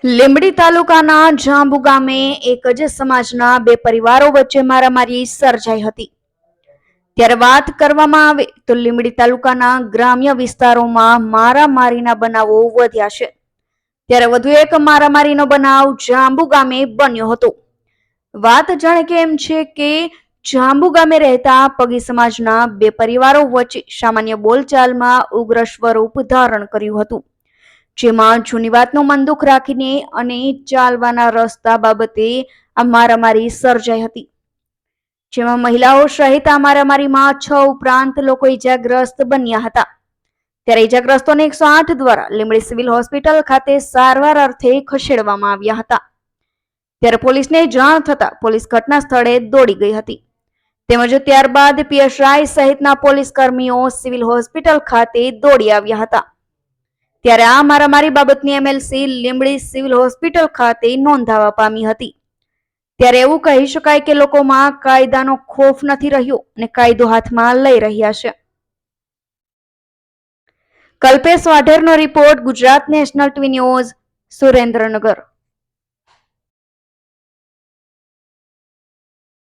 લીંબડી તાલુકાના જાંબુ ગામે એક જ સમાજના બે પરિવારો વચ્ચે મારામારી સર્જાઈ હતી। ત્યારે વાત કરવામાં આવે તો લીંબડી તાલુકાના ગ્રામ્ય વિસ્તારોમાં મારામારીના બનાવો વધ્યા છે। ત્યારે વધુ એક મારામારીનો બનાવ જાંબુ ગામે બન્યો હતો। વાત જાણે કે એમ છે કે જાંબુ ગામે રહેતા પગી સમાજના બે પરિવારો વચ્ચે સામાન્ય બોલચાલમાં ઉગ્ર સ્વરૂપ ધારણ કર્યું હતું, જેમાં જૂની વાતનું મન દુઃખ રાખીને અને ચાલવાના રસ્તા બાબતે આ મારામારી સર્જાઈ હતી, જેમાં મહિલાઓ સહિત આ મારામારીમાં 6 ઉપરાંત લોકો ઈજાગ્રસ્ત બન્યા હતા। ત્યારે ઈજાગ્રસ્તોને 108 દ્વારા લીંબડી સિવિલ હોસ્પિટલ ખાતે સારવાર અર્થે ખસેડવામાં આવ્યા હતા। ત્યારે પોલીસને જાણ થતાં પોલીસ ઘટના સ્થળે દોડી ગઈ હતી, તેમજ ત્યારબાદ પીએસઆઈ સહિતના પોલીસ કર્મીઓ સિવિલ હોસ્પિટલ ખાતે દોડી આવ્યા હતા। ત્યારે આ મારામારી બાબતની એમએલસી લીંબડી સિવિલ હોસ્પિટલ ખાતે નોંધાવા પામી હતી। ત્યારે એવું કહી શકાય કે લોકોમાં કાયદાનો ખોફ નથી રહ્યો અને કાયદો હાથમાં લઈ રહ્યા છે। કલ્પેશ વાઢેરનો report, Gujarat national TV news, Surendranagar.